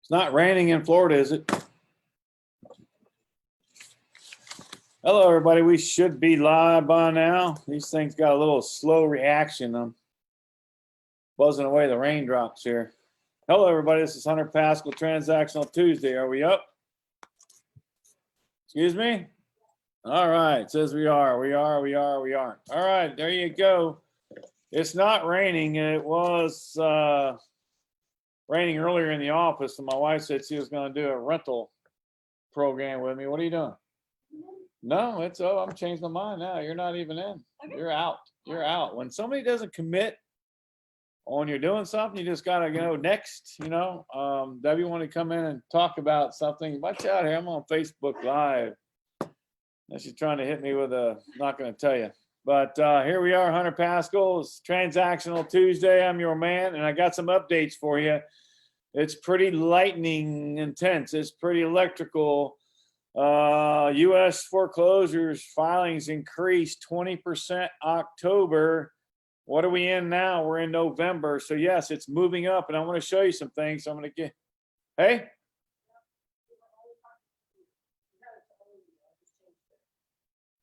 It's not raining in Florida, is it? Hello, everybody. We should be live by now. These things got a little slow reaction. I'm buzzing away the raindrops here. Hello, everybody. This is Hunter Pascal, Transactional Tuesday. Are we up? Excuse me? All right. It says we are. We are. All right. There you go. It's not raining. It was raining earlier in the office, and my wife said she was going to do a rental program with me. What are you doing? No, it's I'm changed my mind now. You're not even in. Okay. You're out. You're out. When somebody doesn't commit on you're doing something, you just gotta go next. You know, Debbie wanted to come in and talk about something. Watch out here. I'm on Facebook Live. And she's trying to hit me with a. Not going to tell you. But here we are, Hunter Pascal. It's Transactional Tuesday. I'm your man, and I got some updates for you. It's pretty lightning intense. It's pretty electrical. U.S. foreclosures filings increased 20% October. What are we in now? We're in November. So yes, it's moving up, and I want to show you some things. So I'm going to get, hey.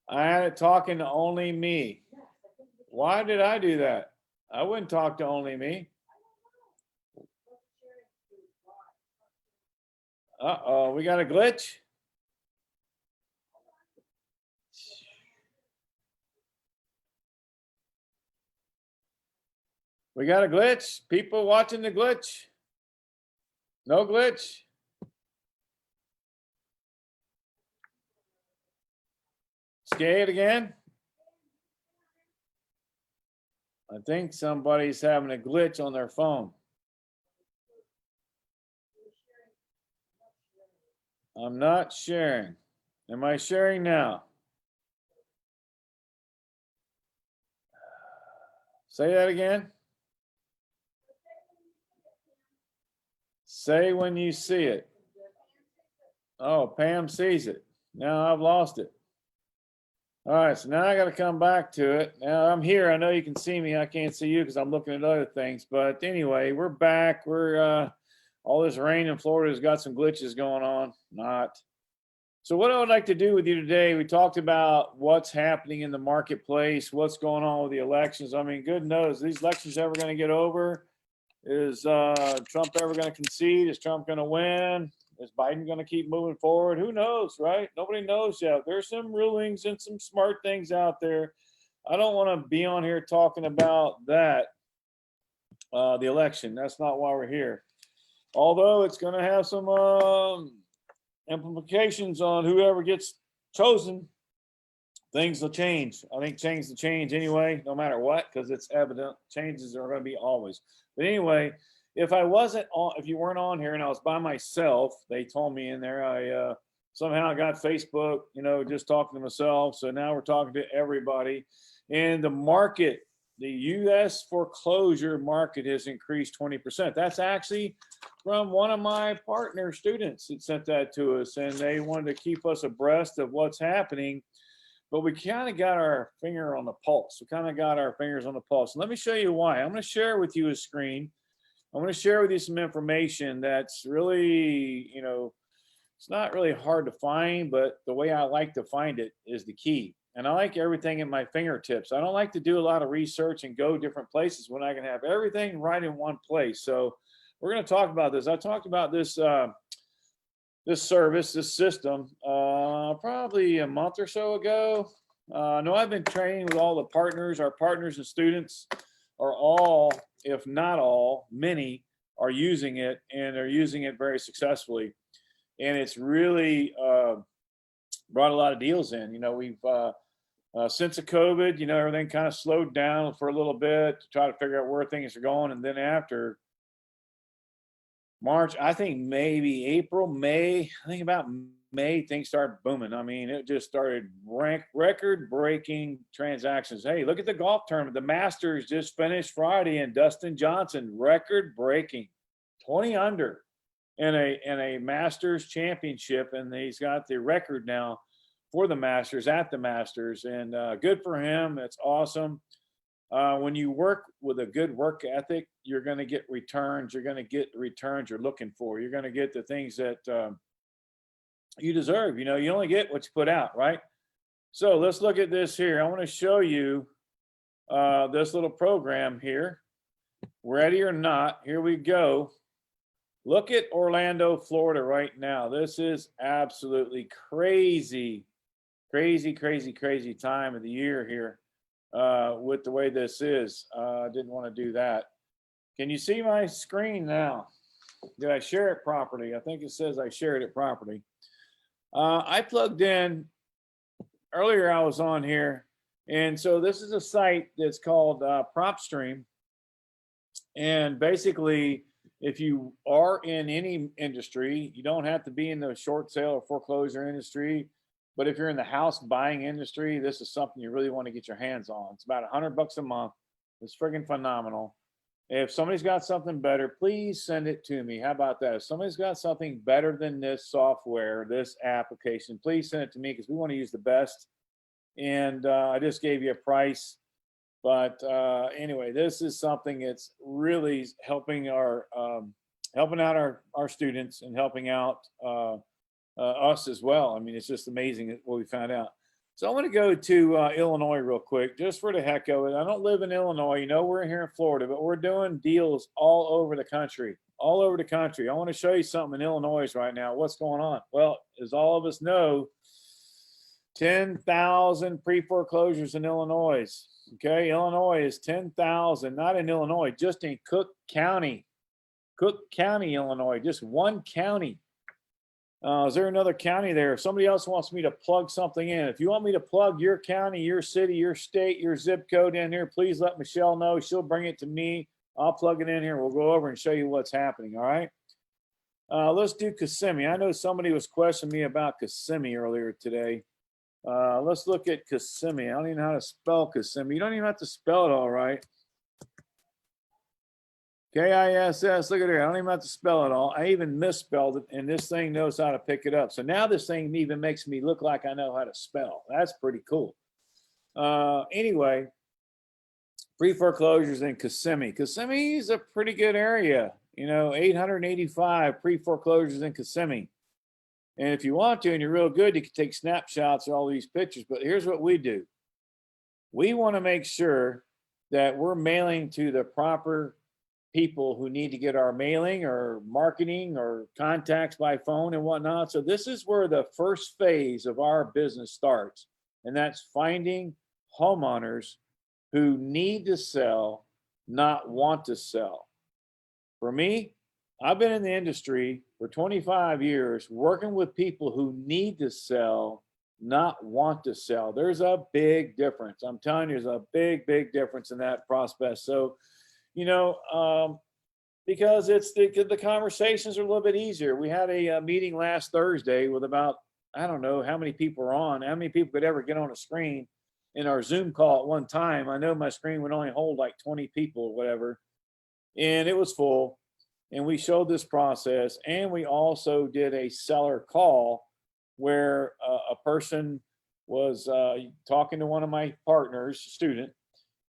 I had it talking to only me. Why did I do that? I wouldn't talk to only me. Uh-oh, we got a glitch. We got a glitch. People watching the glitch. No glitch. Say it again. I think somebody's having a glitch on their phone. I'm not sharing. Am I sharing now? Say that again. Say when you see it. Oh, Pam sees it. Now I've lost it. All right, so now I got to come back to it. Now I'm here. I know you can see me. I can't see you because I'm looking at other things. But anyway, we're back. We're all this rain in Florida has got some glitches going on. Not. So what I would like to do with you today, we talked about what's happening in the marketplace, what's going on with the elections. I mean, good knows, these elections ever going to get over? Is Trump ever going to concede? Is Trump going to win? Is Biden going to keep moving forward? Who knows, right? Nobody knows yet. There's some rulings and some smart things out there. I don't want to be on here talking about that, the election. That's not why we're here. Although it's going to have some implications on whoever gets chosen. Things will change. I think things will change anyway, no matter what, because it's evident changes are going to be always. But anyway, if I wasn't on, if you weren't on here and I was by myself, they told me in there, I somehow got Facebook, you know, just talking to myself. So now we're talking to everybody. And the market, the U.S. foreclosure market has increased 20%. That's actually from one of my partner students that sent that to us, and they wanted to keep us abreast of what's happening. But we kind of got our finger on the pulse. We kind of got our fingers on the pulse. And let me show you why. I'm going to share with you a screen. I'm going to share with you some information that's really, you know, it's not really hard to find, but the way I like to find it is the key. And I like everything at my fingertips. I don't like to do a lot of research and go different places when I can have everything right in one place. So we're going to talk about this. I talked about this this service, this system, probably a month or so ago. No, I've been training with all the partners. Our partners and students are all, if not all, many are using it, and they're using it very successfully. And it's really brought a lot of deals in. You know, we've since the COVID, you know, everything kind of slowed down for a little bit to try to figure out where things are going. And then after March, I think maybe April, May, I think about May, things started booming. I mean, it just started record-breaking transactions. Hey, look at the golf tournament. The Masters just finished Friday, and Dustin Johnson, record-breaking, 20 under in a Masters championship, and he's got the record now for the Masters at the Masters, and good for him. It's awesome. when you work with a good work ethic, you're going to get returns. You're going to get the returns you're looking for. You're going to get the things that you deserve. You know, you only get what you put out, right? So let's look at this here. I want to show you this little program here. Ready or not, here we go. Look at Orlando, Florida right now. This is absolutely crazy, crazy, crazy, crazy time of the year here with the way this is. I didn't want to do that. Can you see my screen now? Did I share it properly? I think it says I shared it properly. I plugged in earlier. I was on here, and so this is a site that's called PropStream, and basically, if you are in any industry, you don't have to be in the short sale or foreclosure industry, but if you're in the house buying industry, this is something you really want to get your hands on. It's about $100 a month. It's friggin' phenomenal. If somebody's got something better, please send it to me. How about that? If somebody's got something better than this software, this application, please send it to me, because we want to use the best. And I just gave you a price. But anyway, this is something that's really helping our helping out our students and helping out us as well. I mean, it's just amazing what we found out. So I want to go to Illinois real quick, just for the heck of it. I don't live in Illinois. You know, we're here in Florida, but we're doing deals all over the country, all over the country. I want to show you something in Illinois right now. What's going on? Well, as all of us know, 10,000 pre-foreclosures in Illinois. Okay, Illinois is 10,000, not in Illinois, just in Cook County, Illinois, just one county. Is there another county there? If somebody else wants me to plug something in, if you want me to plug your county, your city, your state, your zip code in here, please let Michelle know. She'll bring it to me. I'll plug it in here. We'll go over and show you what's happening. All right. Let's do Kissimmee. I know somebody was questioning me about Kissimmee earlier today. Let's look at Kissimmee. I don't even know how to spell Kissimmee. You don't even have to spell it all right. K-I-S-S, look at there. I don't even have to spell it all. I even misspelled it, and this thing knows how to pick it up. So now this thing even makes me look like I know how to spell. That's pretty cool. Anyway, pre-foreclosures in Kissimmee. Kissimmee is a pretty good area. You know, 885 pre-foreclosures in Kissimmee. And if you want to, and you're real good, you can take snapshots of all these pictures. But here's what we do. We want to make sure that we're mailing to the proper people who need to get our mailing or marketing or contacts by phone and whatnot. So this is where the first phase of our business starts. And that's finding homeowners who need to sell, not want to sell. For me, I've been in the industry for 25 years working with people who need to sell, not want to sell. There's a big difference. I'm telling you, there's a big, big difference in that prospect. So, you know, because it's the conversations are a little bit easier. We had a meeting last Thursday with about, I don't know how many people are on, how many people could ever get on a screen in our Zoom call at one time. I know my screen would only hold like 20 people or whatever, and it was full. And we showed this process, and we also did a seller call where a person was talking to one of my partners, student,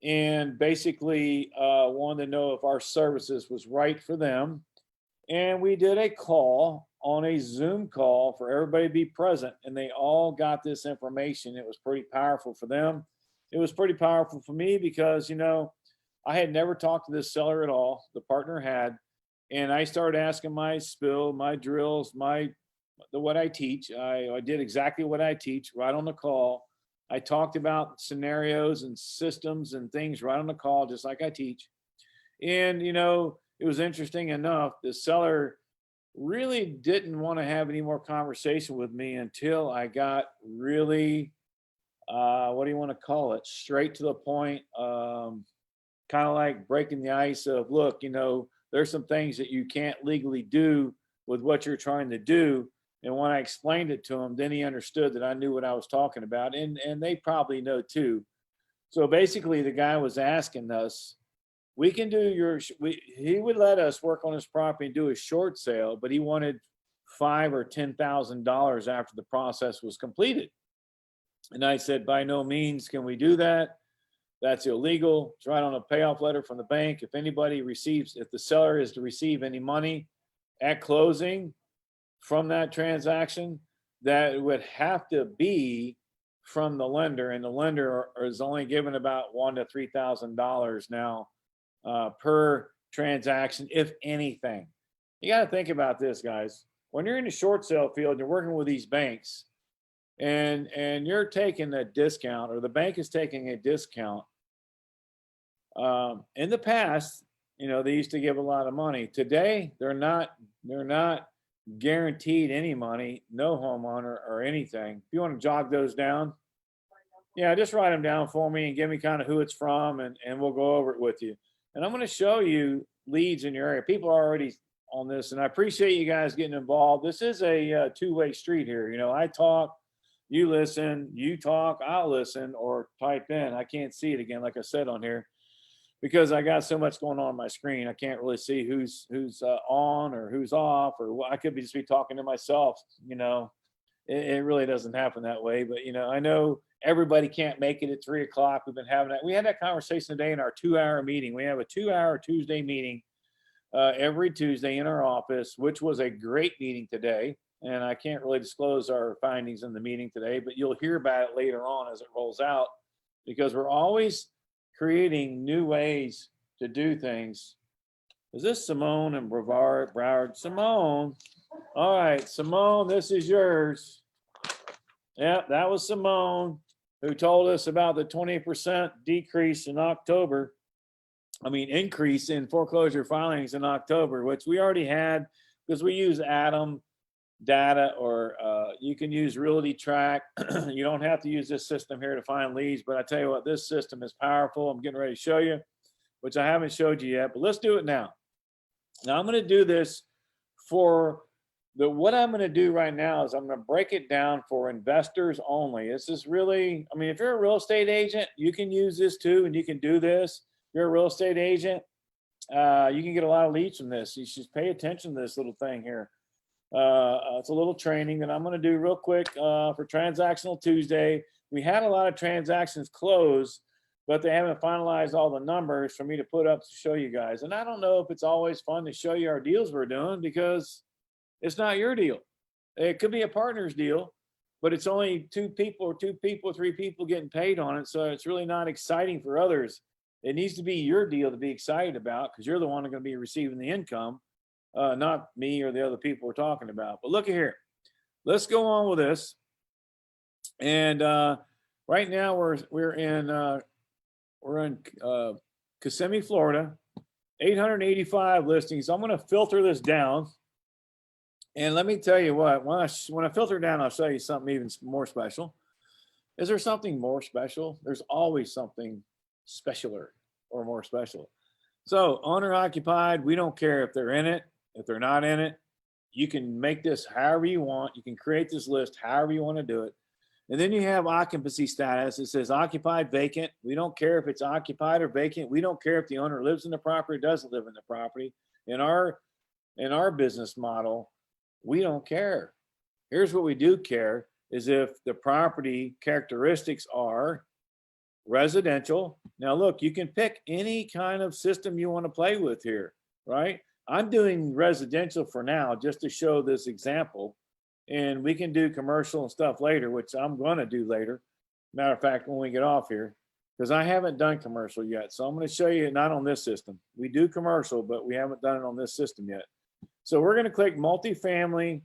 and basically wanted to know if our services was right for them. And we did a call on a Zoom call for everybody to be present, and they all got this information. It was pretty powerful for them. It was pretty powerful for me because, you know, I had never talked to this seller at all. The partner had. And I started asking my spill, my drills, what I teach. I did exactly what I teach right on the call. I talked about scenarios and systems and things right on the call, just like I teach. And, you know, it was interesting enough, the seller really didn't want to have any more conversation with me until I got really, what do you want to call it? Straight to the point, kind of like breaking the ice of, look, you know, there's some things that you can't legally do with what you're trying to do. And when I explained it to him, then he understood that I knew what I was talking about. And they probably know too. So basically the guy was asking us, we can do he would let us work on his property and do a short sale, but he wanted $5,000 or $10,000 after the process was completed. And I said, by no means can we do that. That's illegal. It's right on a payoff letter from the bank. If the seller is to receive any money at closing from that transaction, that would have to be from the lender, and the lender is only given about $1,000 to $3,000 now per transaction, if anything. You got to think about this, guys. When you're in the short sale field, you're working with these banks, and you're taking a discount, or the bank is taking a discount. In the past, they used to give a lot of money. Today, they're not guaranteed any money, no homeowner or anything. If you want to jog those down, yeah, just write them down for me and give me kind of who it's from, and we'll go over it with you. And I'm going to show you leads in your area. People are already on this, and I appreciate you guys getting involved. This is a two-way street here. I talk, you listen, you talk, I'll listen, or type in. I can't see it again, like I said on here, because I got so much going on my screen. I can't really see who's on or who's off, or I could just be talking to myself. It really doesn't happen that way. But I know everybody can't make it at 3 o'clock. We've been having that. We had that conversation today in our 2-hour meeting. We have a 2-hour Tuesday meeting every Tuesday in our office, which was a great meeting today. And I can't really disclose our findings in the meeting today, but you'll hear about it later on as it rolls out, because we're always creating new ways to do things. Is this Simone and Broward? Simone. All right, Simone, this is yours. Yeah, that was Simone who told us about the 20% decrease in increase in foreclosure filings in October, which we already had because we use Atom data, or you can use Realty Track. You don't have to use this system here to find leads, but I tell you what, this system is powerful. I'm getting ready to show you, which I haven't showed you yet, but let's do it now. Now I'm going to do this for what I'm going to do right now is I'm going to break it down for investors only. This is really, if you're a real estate agent, you can use this too, and you can do this. If you're a real estate agent, you can get a lot of leads from this. You should pay attention to this little thing here. It's a little training that I'm going to do real quick for Transactional Tuesday. We had a lot of transactions close, but they haven't finalized all the numbers for me to put up to show you guys. And I don't know if it's always fun to show you our deals we're doing, because it's not your deal. It could be a partner's deal, but it's only 2 people, 3 people getting paid on it. So it's really not exciting for others. It needs to be your deal to be excited about, because you're the one that's going to be receiving the income. Not me or the other people we're talking about. But look at here. Let's go on with this. And right now we're in Kissimmee, Florida. 885 listings. I'm going to filter this down. And let me tell you what, when I filter down, I'll show you something even more special. Is there something more special? There's always something specialer or more special. So owner occupied, we don't care if they're in it, if they're not in it. You can make this however you want. You can create this list however you want to do it. And then you have occupancy status. It says occupied, vacant. We don't care if it's occupied or vacant. We don't care if the owner lives in the property or doesn't live in the property. In our business model, we don't care. Here's what we do care is if the property characteristics are residential. Now look, you can pick any kind of system you want to play with here, right? I'm doing residential for now just to show this example, and we can do commercial and stuff later, which I'm going to do later. Matter of fact, when we get off here, because I haven't done commercial yet. So I'm going to show you, not on this system. We do commercial, but we haven't done it on this system yet. So we're going to click multifamily.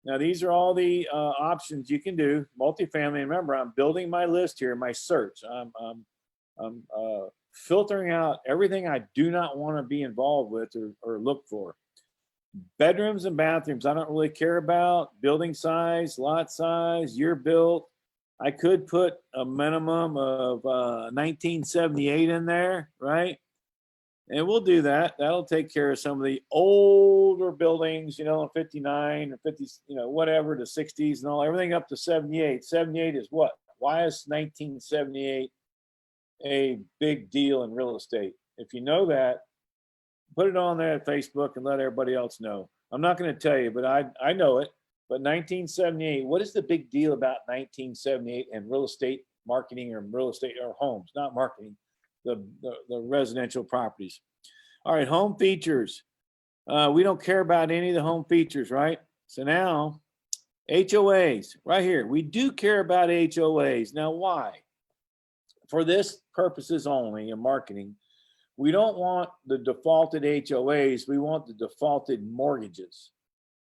Now, these are all the options you can do. Multifamily. Remember, I'm building my list here, my search. I'm filtering out everything I do not want to be involved with or look for. Bedrooms and bathrooms, I don't really care about. Building size, lot size, year built. I could put a minimum of 1978 in there, right? And we'll do that. That'll take care of some of the older buildings, 59 or 50, whatever, the 60s and all, everything up to 78. 78 is what? Why is 1978 a big deal in real estate? If you know that, put it on there at Facebook and let everybody else know. I'm not going to tell you, but I know it. But 1978, what is the big deal about 1978 and real estate marketing or real estate or homes? Not marketing, the residential properties. All right, home features. We don't care about any of the home features, right? So now HOAs right here. We do care about HOAs. Now, why? For this purposes only in marketing, we don't want the defaulted HOAs. We want the defaulted mortgages.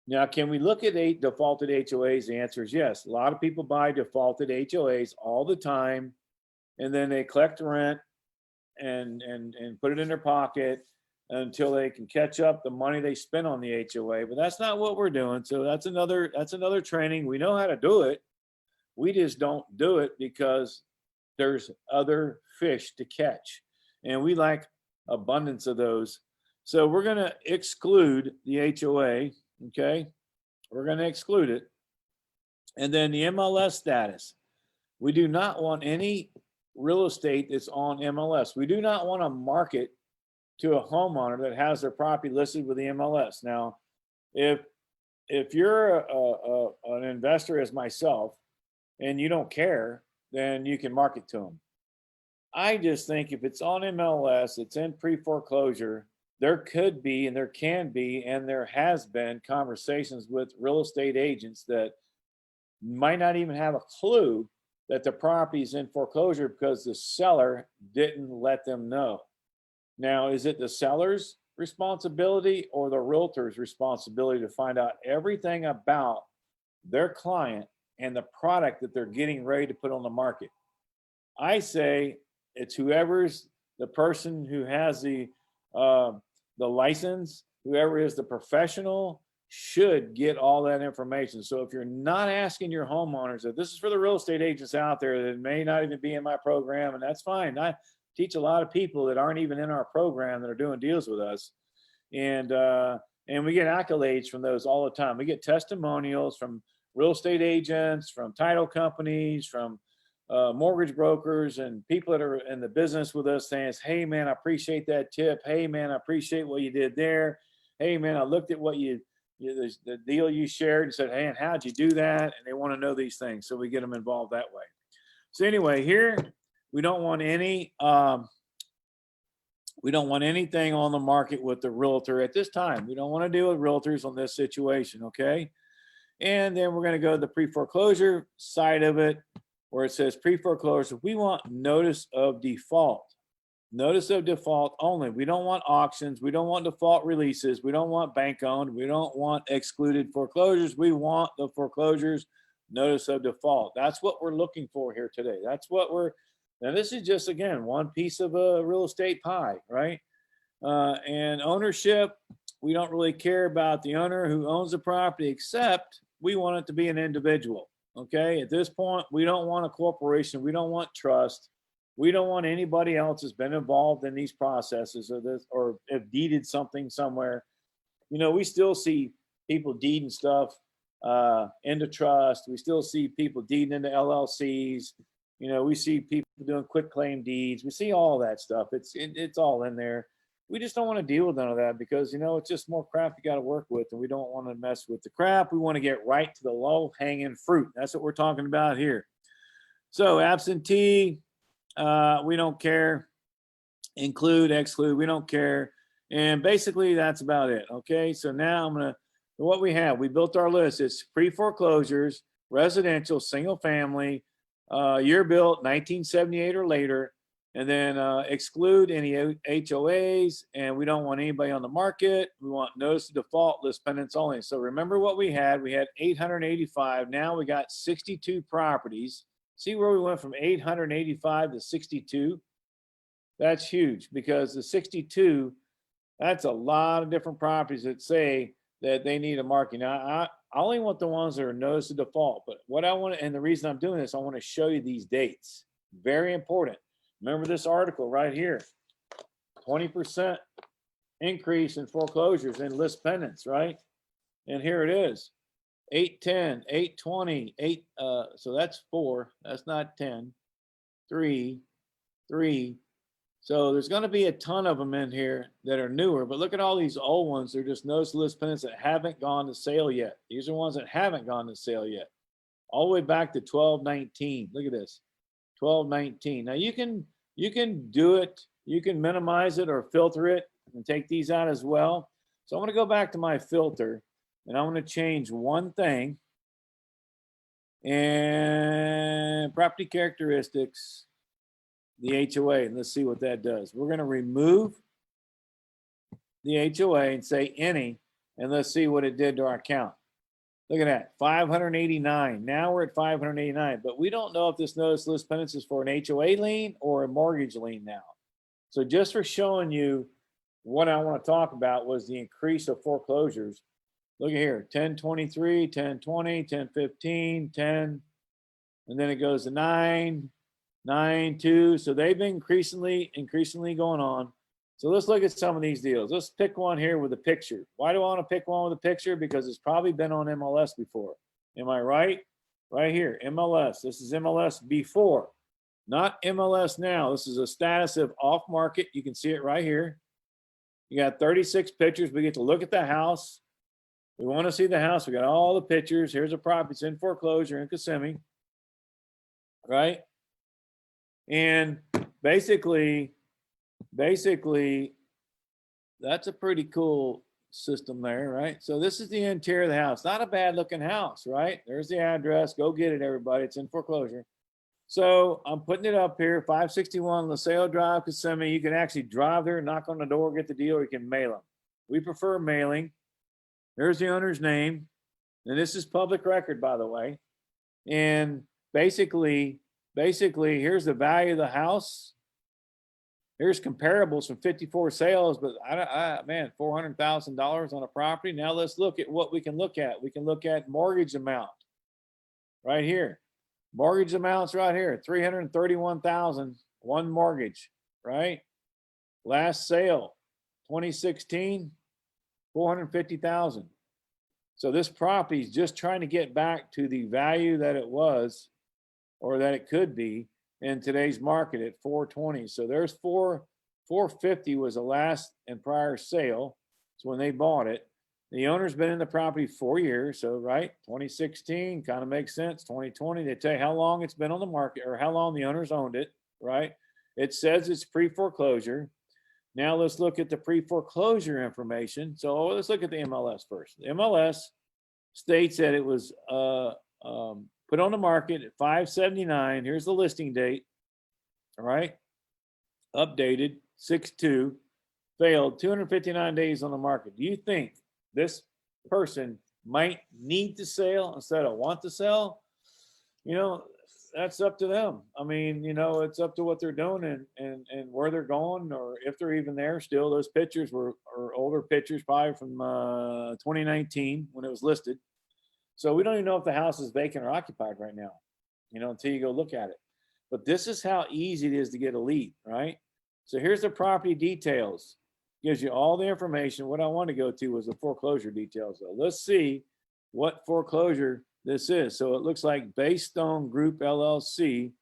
Now, can we look at defaulted HOAs? The answer is yes. A lot of people buy defaulted HOAs all the time, and then they collect rent and put it in their pocket until they can catch up the money they spent on the HOA. But that's not what we're doing. So that's another training. We know how to do it. We just don't do it because there's other fish to catch, and we like abundance of those. So we're going to exclude the HOA. Okay, we're going to exclude it. And then the MLS status. We do not want any real estate that's on MLS. We do not want to market to a homeowner that has their property listed with the MLS. Now, if you're an investor as myself and you don't care, then you can market to them. I just think if it's on MLS, it's in pre-foreclosure, there could be, and there can be, and there has been conversations with real estate agents that might not even have a clue that the property is in foreclosure because the seller didn't let them know. Now, is it the seller's responsibility or the realtor's responsibility to find out everything about their client and the product that they're getting ready to put on the market? I say it's whoever's the person who has the license, whoever is the professional should get all that information. So if you're not asking your homeowners, that this is for the real estate agents out there that may not even be in my program, and that's fine. I teach a lot of people that aren't even in our program that are doing deals with us. And we get accolades from those all the time. We get testimonials from real estate agents, from title companies, from mortgage brokers, and people that are in the business with us saying, hey man, I appreciate that tip. Hey man, I appreciate what you did there. Hey man, I looked at what the deal you shared and said, hey, and how'd you do that? And they want to know these things. So we get them involved that way. So anyway, here, we don't want anything on the market with the realtor at this time. We don't want to deal with realtors on this situation, okay? And then we're going to go to the pre-foreclosure side of it, where it says pre-foreclosure. We want notice of default. Notice of default only. We don't want auctions. We don't want default releases. We don't want bank owned. We don't want excluded foreclosures. We want the foreclosures notice of default. That's what we're looking for here today. That's what now this is just, again, one piece of a real estate pie, right? And ownership, we don't really care about the owner who owns the property, except we want it to be an individual, okay? At this point, we don't want a corporation. We don't want trust. We don't want anybody else that's been involved in these processes or have deeded something somewhere. You know, we still see people deeding stuff into trust. We still see people deeding into LLCs. You know, we see people doing quit claim deeds. We see all that stuff. It's all in there. We just don't want to deal with none of that because, you know, it's just more crap you got to work with, and we don't want to mess with the crap. We want to get right to the low hanging fruit. That's what we're talking about here. So absentee, we don't care. Include, exclude, we don't care. And basically that's about it. Okay, so now what we have, we built our list. It's pre-foreclosures, residential, single family, year built 1978 or later, and then exclude any HOAs, and we don't want anybody on the market. We want notice of default, list pendants only. So remember what we had 885. Now we got 62 properties. See where we went from 885 to 62? That's huge, because the 62, that's a lot of different properties that say that they need a marking. Now, I only want the ones that are notice of default, but what I want to, and the reason I'm doing this, I want to show you these dates. Very important. Remember this article right here, 20% increase in foreclosures and list pendants, right? And here it is. 810, 820, 8, so that's 4, that's not 10, 3, 3. So there's going to be a ton of them in here that are newer, but look at all these old ones. They're just notice list pendants that haven't gone to sale yet. These are ones that haven't gone to sale yet. All the way back to 1219. Look at this, 1219. Now you can You can do it. You can minimize it or filter it and take these out as well. So I'm going to go back to my filter and I'm going to change one thing. And property characteristics, the HOA, and let's see what that does. We're going to remove the HOA and say any, and let's see what it did to our count. Look at that, 589. Now we're at 589, but we don't know if this notice list pendants is for an HOA lien or a mortgage lien now. So just for showing you what I want to talk about was the increase of foreclosures. Look at here, 1023, 1020, 1015, 10, and then it goes to 9, 9, 2. So they've been increasingly going on. So let's look at some of these deals. Let's pick one here with a picture. Why do I want to pick one with a picture? Because it's probably been on MLS before. Am I right? Right here, MLS. This is MLS before, not MLS now. This is a status of off market. You can see it right here. You got 36 pictures. We get to look at the house. We want to see the house. We got all the pictures. Here's a property. It's in foreclosure in Kissimmee, right? And basically, that's a pretty cool system there, right? So this is the interior of the house. Not a bad looking house, right? There's the address. Go get it, everybody. It's in foreclosure. So I'm putting it up here, 561 LaSalle Drive, Kissimmee. You can actually drive there, knock on the door, get the deal, or you can mail them. We prefer mailing. There's the owner's name. And this is public record, by the way. And basically, here's the value of the house. Here's comparables from 54 sales, but man, $400,000 on a property. Now let's look at what we can look at. We can look at mortgage amount right here. Mortgage amounts right here, 331,000, one mortgage, right? Last sale, 2016, 450,000. So this property is just trying to get back to the value that it was or that it could be in today's market at 420. So there's 450 was the last and prior sale. So when they bought it, the owner's been in the property 4 years. So right, 2016 kind of makes sense. 2020, they tell you how long it's been on the market or how long the owner's owned it, right? It says it's pre-foreclosure. Now let's look at the pre-foreclosure information. So let's look at the MLS first. The MLS states that it was put on the market at 579. Here's the listing date. All right. Updated 6/2. Failed 259 days on the market. Do you think this person might need to sell instead of want to sell? You know, that's up to them. I mean, you know, it's up to what they're doing and where they're going, or if they're even there still. Those pictures are older pictures, probably from 2019 when it was listed. So we don't even know if the house is vacant or occupied right now, you know, until you go look at it. But this is how easy it is to get a lead, right? So here's the property details. Gives you all the information. What I want to go to was the foreclosure details. So let's see what foreclosure this is. So it looks like Baystone Group LLC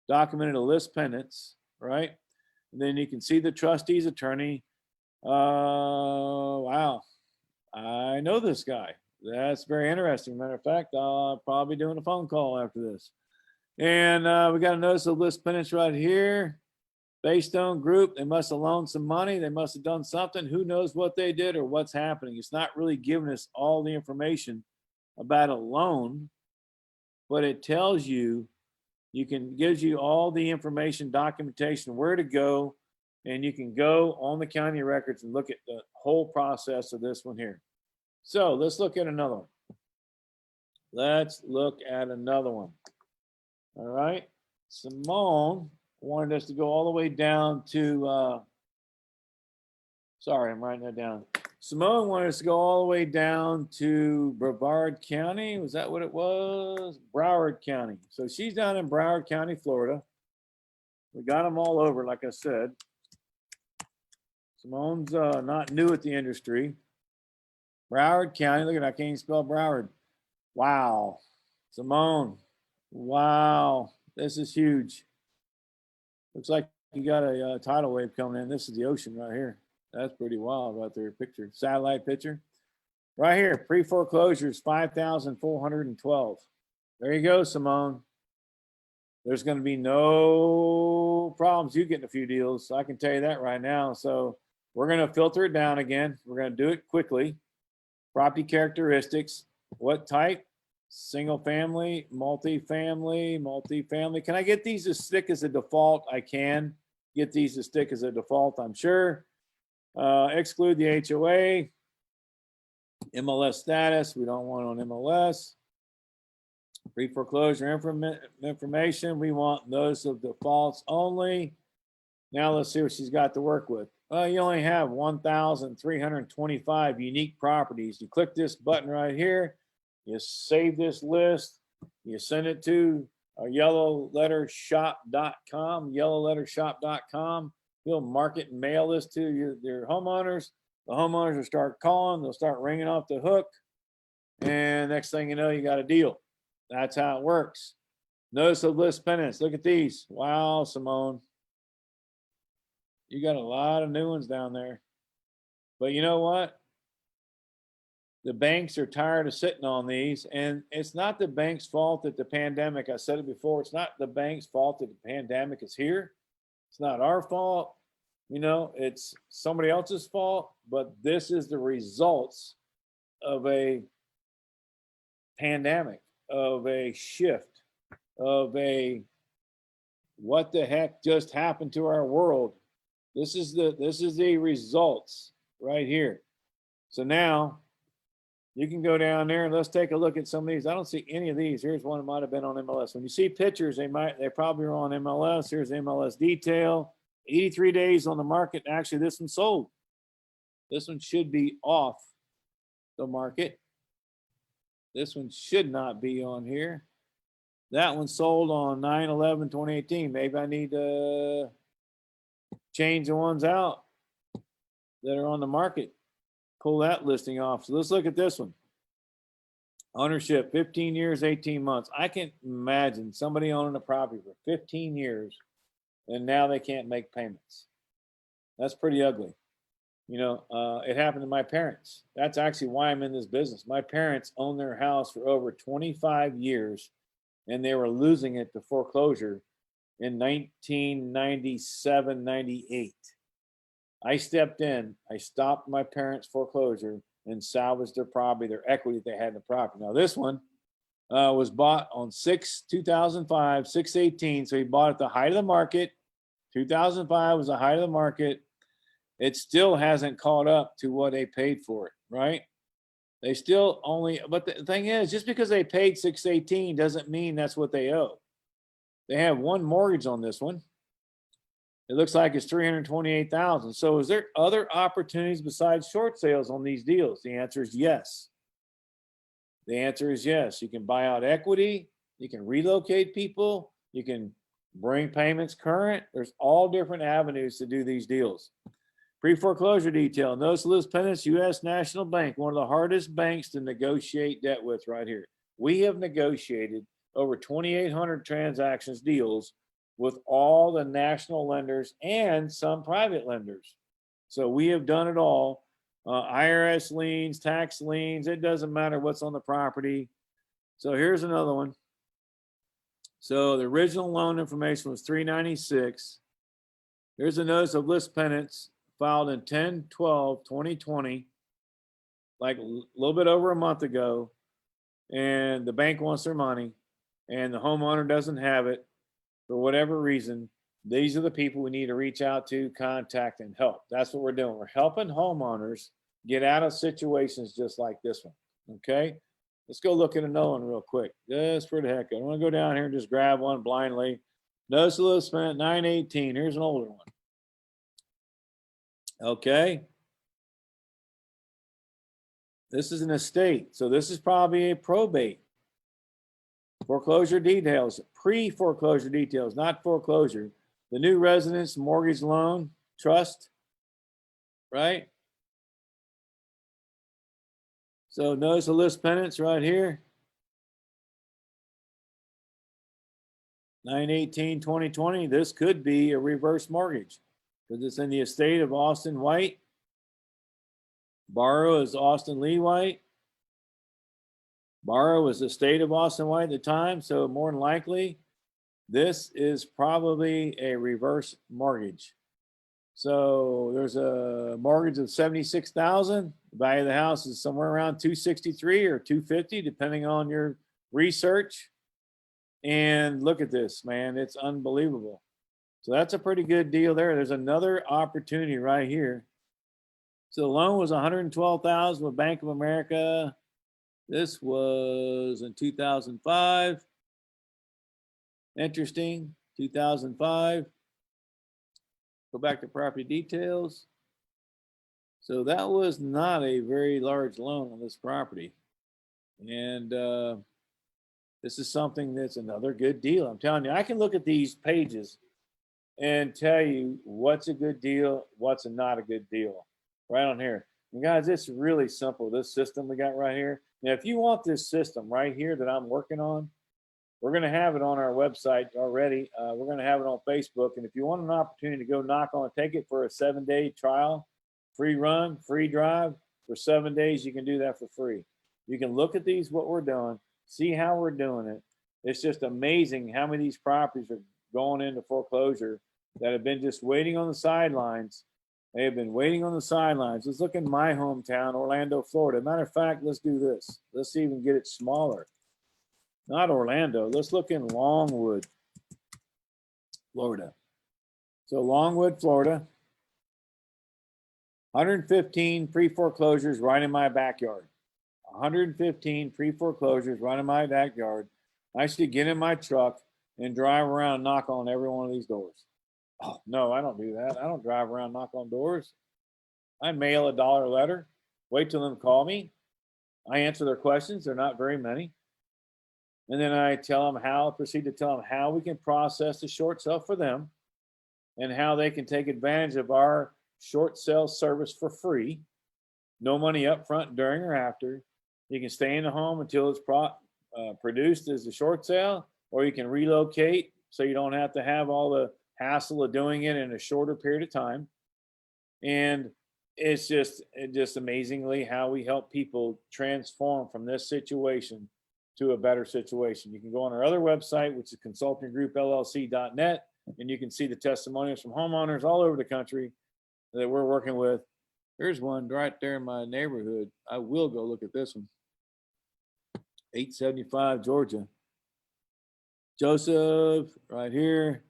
documented a list pendants, right? And then you can see the trustee's attorney. Wow. I know this guy. That's very interesting. Matter of fact, I'll probably be doing a phone call after this. And we got a notice of list pendants right here. Baystone Group, they must have loaned some money. They must have done something. Who knows what they did or what's happening? It's not really giving us all the information about a loan, but it tells you, gives you all the information, documentation, where to go, and you can go on the county records and look at the whole process of this one here. So let's look at another one. Let's look at another one. All right. Simone wanted us to go all the way down to, sorry, I'm writing that down. Simone wanted us to go all the way down to Brevard County. Was that what it was? Broward County. So she's down in Broward County, Florida. We got them all over, like I said. Simone's not new at the industry. Broward County. Look at that. I can't even spell Broward. Wow. Simone. Wow. This is huge. Looks like you got a tidal wave coming in. This is the ocean right here. That's pretty wild right there. Picture, satellite picture. Right here, pre-foreclosures, 5,412. There you go, Simone. There's going to be no no problems you getting a few deals. I can tell you that right now. So we're going to filter it down again. We're going to do it quickly. Property characteristics. What type? Single family, multifamily, multifamily. Can I get these to stick as a default? I can get these to stick as a default, I'm sure. Exclude the HOA. MLS status. We don't want on MLS. Pre-foreclosure information. We want those of defaults only. Now let's see what she's got to work with. You only have 1,325 unique properties. You click this button right here. You save this list. You send it to yellowlettershop.com, yellowlettershop.com. You'll market and mail this to your homeowners. The homeowners will start calling. They'll start ringing off the hook. And next thing you know, you got a deal. That's how it works. Notice of list pendants. Look at these. Wow, Simone. You got a lot of new ones down there. But you know what? The banks are tired of sitting on these. And it's not the bank's fault that the pandemic, I said it before, it's not the bank's fault that the pandemic is here. It's not our fault. You know, it's somebody else's fault. But this is the results of a pandemic, of a shift, of a what the heck just happened to our world. This is the results right here. So now you can go down there and let's take a look at some of these. I don't see any of these. Here's one that might have been on MLS. When you see pictures, they probably are on MLS. Here's MLS detail. 83 days on the market. Actually, this one sold. This one should be off the market. This one should not be on here. That one sold on 9/11/2018. Maybe I need to change the ones out that are on the market. Pull that listing off. So let's look at this one. Ownership, 15 years, 18 months. I can imagine somebody owning a property for 15 years and now they can't make payments. That's pretty ugly. You know, it happened to my parents. That's actually why I'm in this business. My parents owned their house for over 25 years and they were losing it to foreclosure in 1997, 98. I stepped in, I stopped my parents' foreclosure and salvaged their property, their equity they had in the property. Now this one was bought on 6/2005, 6/18. So he bought at the height of the market. 2005 was the height of the market. It still hasn't caught up to what they paid for it, right? They still only, but the thing is, just because they paid 6/18 doesn't mean that's what they owe. They have one mortgage on this one. It looks like it's $328,000. So is there other opportunities besides short sales on these deals? The answer is yes. The answer is yes. You can buy out equity. You can relocate people. You can bring payments current. There's all different avenues to do these deals. Pre-foreclosure detail. Notice list pendants, U.S. National Bank, one of the hardest banks to negotiate debt with right here. We have negotiated over 2,800 transactions, deals with all the national lenders and some private lenders. So we have done it all. IRS liens, tax liens, it doesn't matter what's on the property. So here's another one. So the original loan information was $396. Here's a notice of list pendants filed in 10/12/2020, like a little bit over a month ago, and the bank wants their money and the homeowner doesn't have it for whatever reason. These are the people we need to reach out to, contact, and help. That's what we're doing. We're helping homeowners get out of situations just like this one. Okay, let's go look at another one real quick, just for the heck of it. I want to go down here and just grab one blindly. Notice a little spent 9/18. Here's an older one. Okay, this is an estate, so this is probably a probate. Foreclosure details, pre-foreclosure details, not foreclosure. The new residence mortgage loan trust, right? So notice the list pendants right here. 9/18/2020. This could be a reverse mortgage because it's in the estate of Austin White. Borrower is Austin Lee White. Borrower was the estate of Austin White at the time, so more than likely This is probably a reverse mortgage. So there's a mortgage of 76,000. The value of the house is somewhere around 263 or 250, depending on your research. And look at this, man. It's unbelievable. So that's a pretty good deal there. There's another opportunity right here. So the loan was 112,000 with Bank of America. This was in 2005. Interesting. 2005. Go back to property details. So that was not a very large loan on this property. And this is something that's another good deal. I'm telling you, I can look at these pages and tell you what's a good deal, what's not a good deal right on here. And guys, it's really simple. This system we got right here. Now, if you want this system right here that I'm working on, we're going to have it on our website already. We're going to have it on Facebook. And if you want an opportunity to go knock on, take it for a 7-day trial, free run, free drive for 7 days, you can do that for free. You can look at these, what we're doing, see how we're doing it. It's just amazing how many of these properties are going into foreclosure that have been just waiting on the sidelines. They have been waiting on the sidelines. Let's look in my hometown, Orlando, Florida. Matter of fact, let's do this. Let's even get it smaller. Not Orlando. Let's look in Longwood, Florida. So Longwood, Florida. 115 pre-foreclosures right in my backyard. 115 pre-foreclosures right in my backyard. I should get in my truck and drive around and knock on every one of these doors. Oh, no, I don't do that. I don't drive around and knock on doors. I mail a $1 letter, wait till them call me. I answer their questions. They're not very many. And then I proceed to tell them how we can process the short sale for them and how they can take advantage of our short sale service for free. No money up front, during, or after. You can stay in the home until it's produced as a short sale, or you can relocate so you don't have to have all the hassle of doing it in a shorter period of time. And it's just amazingly how we help people transform from this situation to a better situation. You can go on our other website, which is consultinggroupllc.net, and you can see the testimonials from homeowners all over the country that we're working with. There's one right there in my neighborhood. I will go look at this one. 875 Georgia. Joseph, right here.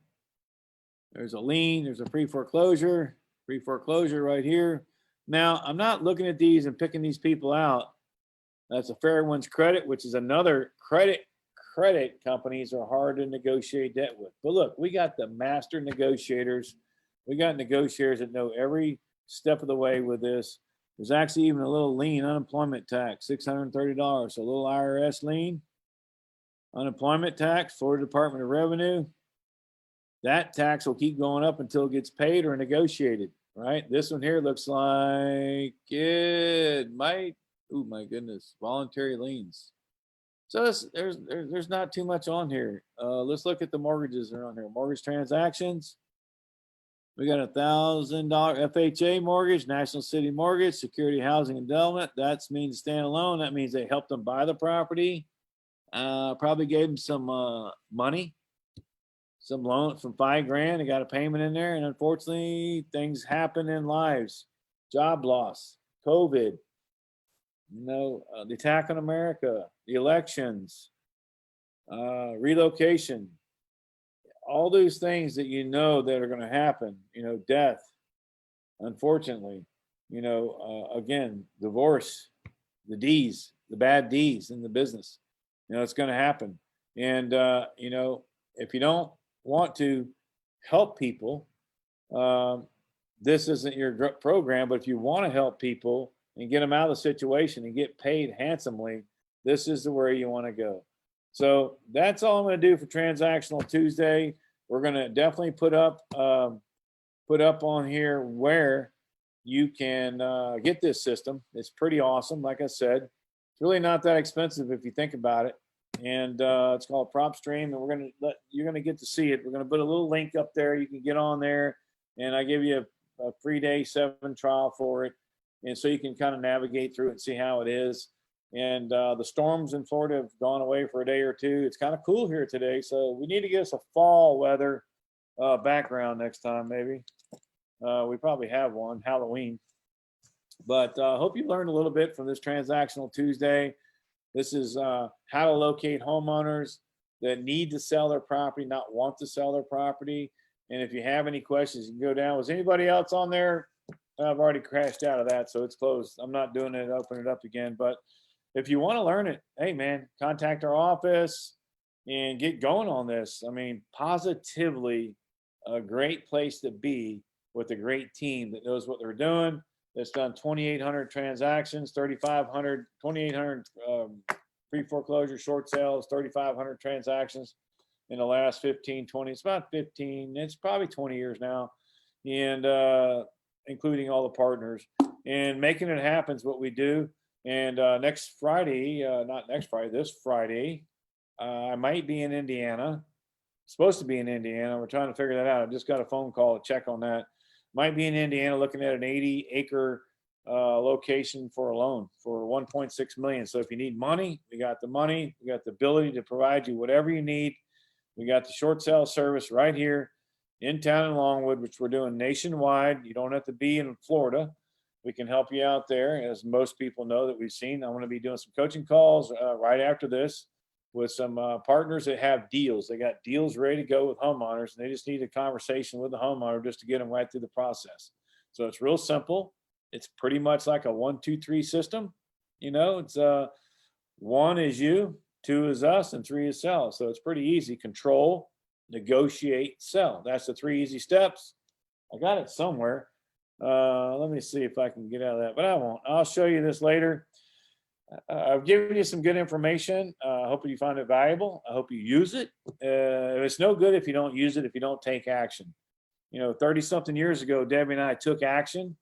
There's a lien, there's a pre-foreclosure right here. Now, I'm not looking at these and picking these people out. That's a Fairwinds Credit, which is another credit companies are hard to negotiate debt with. But look, we got the master negotiators. We got negotiators that know every step of the way with this. There's actually even a little lien unemployment tax, $630. So a little IRS lien, unemployment tax, Florida Department of Revenue. That tax will keep going up until it gets paid or negotiated, right? This one here looks like it might, oh my goodness, voluntary liens. So there's not too much on here. Let's look at the mortgages that are on here. Mortgage transactions. We got $1,000 FHA mortgage, National City Mortgage, Security Housing Endowment. That means standalone. That means they helped them buy the property. Probably gave them some money, some loan, some $5,000. They got a payment in there, and unfortunately, things happen in lives. Job loss, COVID, the attack on America, the elections, relocation. All those things that that are going to happen, death, unfortunately, again, divorce, the D's, the bad D's in the business, it's going to happen. And, if you don't want to help people, this isn't your program, but if you want to help people and get them out of the situation and get paid handsomely, this is the way you want to go. So that's all I'm going to do for Transactional Tuesday. We're going to definitely put up on here where you can get this system. It's pretty awesome. Like I said, it's really not that expensive if you think about it. And it's called PropStream, and you're going to get to see it. We're going to put a little link up there. You can get on there, and I give you a free day 7 trial for it. And so you can kind of navigate through it and see how it is. And the storms in Florida have gone away for a day or two. It's kind of cool here today, so we need to get us a fall weather background next time, maybe. We probably have one, Halloween. But I hope you learned a little bit from this Transactional Tuesday. This is how to locate homeowners that need to sell their property, not want to sell their property. And if you have any questions, you can go down. Was anybody else on there? I've already crashed out of that, so it's closed. I'm not doing it, open it up again. But if you want to learn it, hey man, contact our office and get going on this. I mean, positively a great place to be with a great team that knows what they're doing. That's done 2,800 transactions, 2,800 pre-foreclosure short sales, 3,500 transactions in the last 15, 20. It's about 15. It's probably 20 years now, and including all the partners. And making it happen is what we do. And next Friday, not next Friday, this Friday, I might be in Indiana. Supposed to be in Indiana. We're trying to figure that out. I just got a phone call to check on that. Might be in Indiana, looking at an 80-acre location for a loan for 1.6 million. So if you need money, we got the money. We got the ability to provide you whatever you need. We got the short sale service right here in town in Longwood, which we're doing nationwide. You don't have to be in Florida. We can help you out there. As most people know that we've seen, I'm going to be doing some coaching calls right after this with some partners that have deals. They got deals ready to go with homeowners, and they just need a conversation with the homeowner just to get them right through the process. So it's real simple. It's pretty much like a 1, 2, 3 system. You know, it's 1 is you, 2 is us, and 3 is sell. So it's pretty easy. Control, negotiate, sell. That's the 3 easy steps. I got it somewhere. Let me see if I can get out of that, but I won't. I'll show you this later. I've given you some good information. I hope you find it valuable. I hope you use it. It's no good if you don't use it, if you don't take action. You know, 30-something years ago, Debbie and I took action.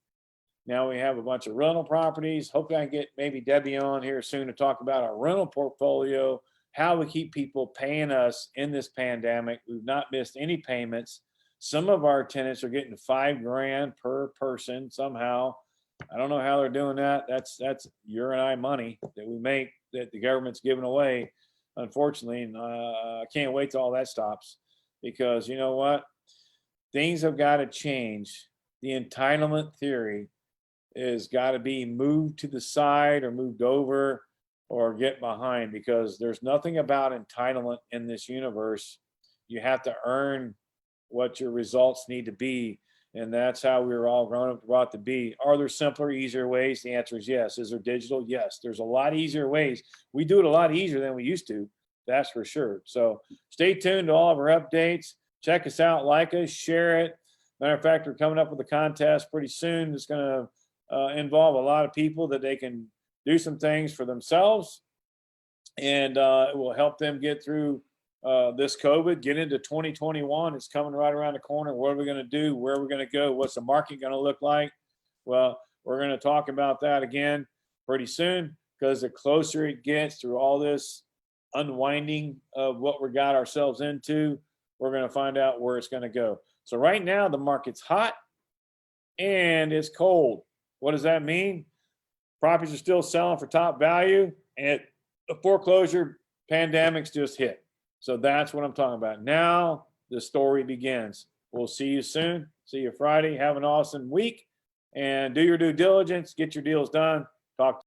Now we have a bunch of rental properties. Hopefully I can get maybe Debbie on here soon to talk about our rental portfolio, how we keep people paying us in this pandemic. We've not missed any payments. Some of our tenants are getting $5,000 per person somehow. I don't know how they're doing that. That's your and I money that we make that the government's giving away, unfortunately. And I can't wait till all that stops, because you know what? Things have got to change. The entitlement theory is got to be moved to the side or moved over or get behind, because there's nothing about entitlement in this universe. You have to earn what your results need to be. And that's how we were all grown up brought to be. Are there simpler, easier ways? The answer is yes. Is there digital? Yes. There's a lot easier ways. We do it a lot easier than we used to. That's for sure. So stay tuned to all of our updates. Check us out, like us, share it. Matter of fact, we're coming up with a contest pretty soon. It's going to involve a lot of people that they can do some things for themselves. And it will help them get through this COVID, get into 2021. It's coming right around the corner. What are we going to do? Where are we going to go? What's the market going to look like? Well, we're going to talk about that again pretty soon, because the closer it gets through all this unwinding of what we got ourselves into, we're going to find out where it's going to go. So right now the market's hot and it's cold. What does that mean? Properties are still selling for top value, and the foreclosure pandemic's just hit. So that's what I'm talking about. Now the story begins. We'll see you soon. See you Friday. Have an awesome week, and do your due diligence. Get your deals done. Talk to you.